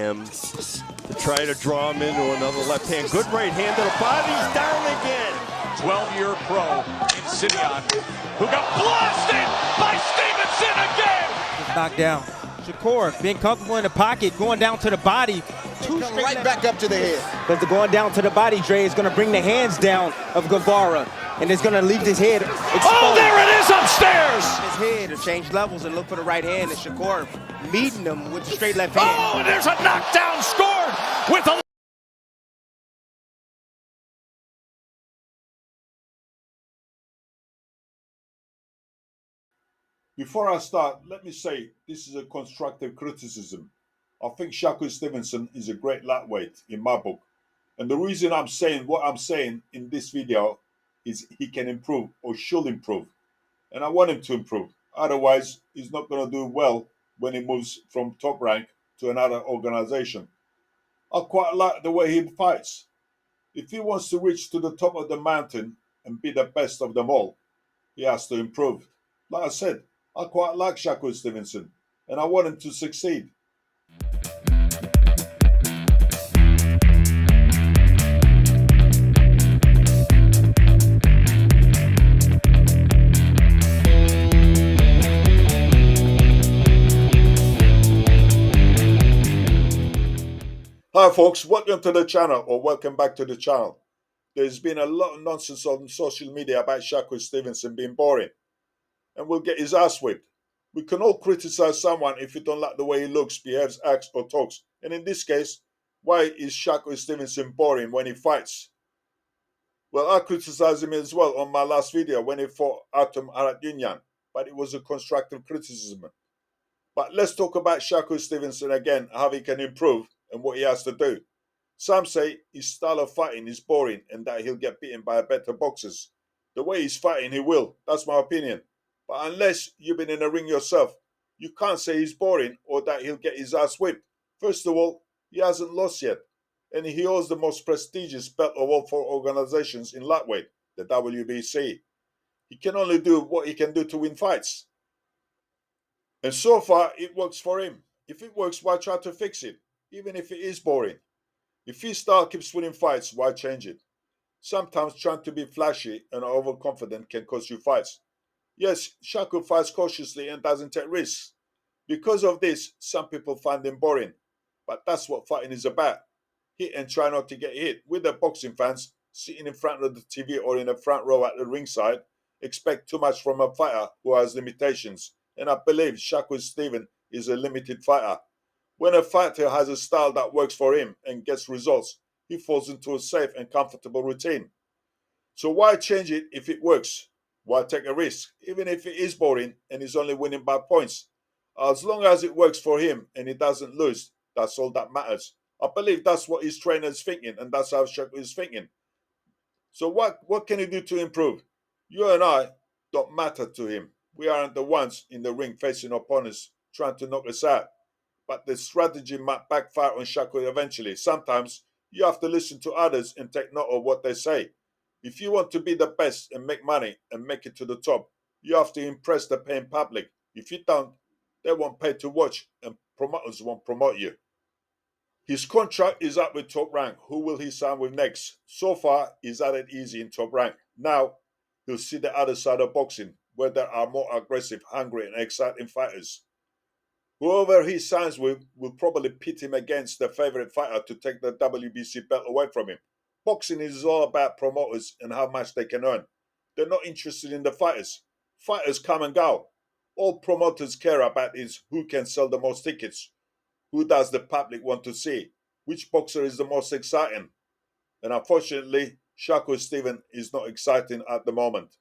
him to try to draw him into another left hand. Good right hand to the body. He's down again. 12-year pro in Simeon, who got blasted by Stevenson again. Just knocked down. Shakur being comfortable in the pocket, going down to the body. Come right back up to the head. But the going down to the body, Dre, is going to bring the hands down of Guevara, and it's going to leave his head exposed. Oh, there it is upstairs. His head to change levels and look for the right hand, and Shakur meeting him with the straight left hand. Oh, and there's a knockdown scored with a Before I start, let me say this is a constructive criticism. I think Shakur Stevenson is a great lightweight in my book. And the reason I'm saying what I'm saying in this video is he can improve or should improve. And I want him to improve. Otherwise, he's not going to do well when he moves from top rank to another organization. I quite like the way he fights. If he wants to reach to the top of the mountain and be the best of them all, he has to improve. Like I said, I quite like Shakur Stevenson, and I want him to succeed. Hi folks, welcome to the channel, or welcome back to the channel. There's been a lot of nonsense on social media about Shakur Stevenson being boring, and will get his ass whipped. We can all criticize someone if we don't like the way he looks, behaves, acts, or talks. And in this case, why is Shakur Stevenson boring when he fights? Well, I criticized him as well on my last video when he fought Atom Arat-Yunyan, but it was a constructive criticism. But let's talk about Shakur Stevenson again, how he can improve and what he has to do. Some say his style of fighting is boring and that he'll get beaten by better boxers. The way he's fighting, he will. That's my opinion. But unless you've been in a ring yourself, you can't say he's boring or that he'll get his ass whipped. First of all, he hasn't lost yet, and he holds the most prestigious belt of all four organizations in lightweight, the WBC. He can only do what he can do to win fights. And so far, it works for him. If it works, why try to fix it, even if it is boring? If his style keeps winning fights, why change it? Sometimes trying to be flashy and overconfident can cost you fights. Yes, Shakur fights cautiously and doesn't take risks. Because of this, some people find him boring. But that's what fighting is about. Hit and try not to get hit. With the boxing fans sitting in front of the TV or in the front row at the ringside, expect too much from a fighter who has limitations. And I believe Shakur Stevenson is a limited fighter. When a fighter has a style that works for him and gets results, he falls into a safe and comfortable routine. So why change it if it works? Why take a risk, even if it is boring and he's only winning by points? As long as it works for him and he doesn't lose, that's all that matters. I believe that's what his trainer is thinking, and that's how Shakur is thinking. So what can he do to improve? You and I don't matter to him. We aren't the ones in the ring facing opponents trying to knock us out. But the strategy might backfire on Shakur eventually. Sometimes you have to listen to others and take note of what they say. If you want to be the best and make money and make it to the top, you have to impress the paying public. If you don't, they won't pay to watch and promoters won't promote you. His contract is up with Top Rank. Who will he sign with next? So far, he's had it easy in Top Rank. Now, he'll see the other side of boxing, where there are more aggressive, hungry, and exciting fighters. Whoever he signs with will probably pit him against the favorite fighter to take the WBC belt away from him. Boxing is all about promoters and how much they can earn. They're not interested in the fighters. Fighters come and go. All promoters care about is who can sell the most tickets, who does the public want to see, which boxer is the most exciting. And unfortunately, Shakur Stevenson is not exciting at the moment.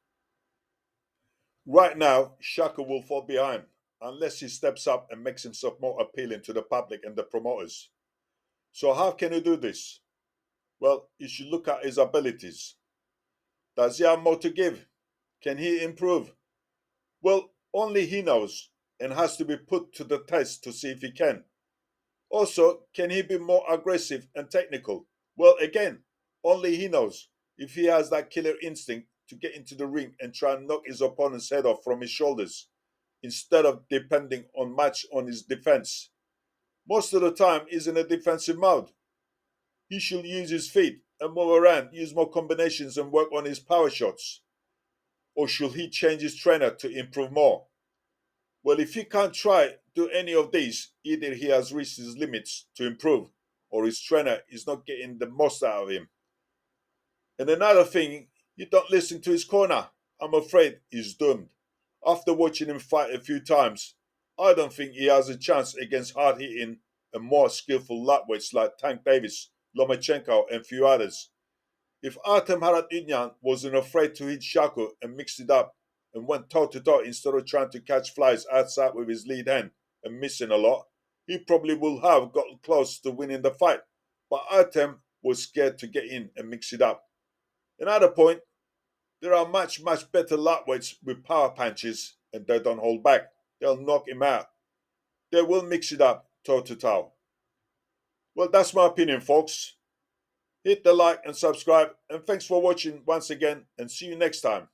Right now, Shakur will fall behind unless he steps up and makes himself more appealing to the public and the promoters. So how can he do this? Well, you should look at his abilities. Does he have more to give? Can he improve? Well, only he knows, and has to be put to the test to see if he can. Also, can he be more aggressive and technical? Well, again, only he knows if he has that killer instinct to get into the ring and try and knock his opponent's head off from his shoulders, instead of depending on much on his defense. Most of the time he's in a defensive mode. He should use his feet and move around, use more combinations and work on his power shots. Or should he change his trainer to improve more? Well, if he can't try do any of these, either he has reached his limits to improve or his trainer is not getting the most out of him. And another thing, you don't listen to his corner. I'm afraid he's doomed. After watching him fight a few times, I don't think he has a chance against hard-hitting and more skillful lightweights like Tank Davis, Lomachenko and few others. If Artem Haradinyan wasn't afraid to hit Shakur and mixed it up and went toe-to-toe instead of trying to catch flies outside with his lead hand and missing a lot, he probably would have gotten close to winning the fight. But Artem was scared to get in and mix it up. Another point, there are much better lightweights with power punches and they don't hold back. They'll knock him out. They will mix it up toe-to-toe. Well, that's my opinion, folks. Hit the like and subscribe, and thanks for watching once again, and see you next time.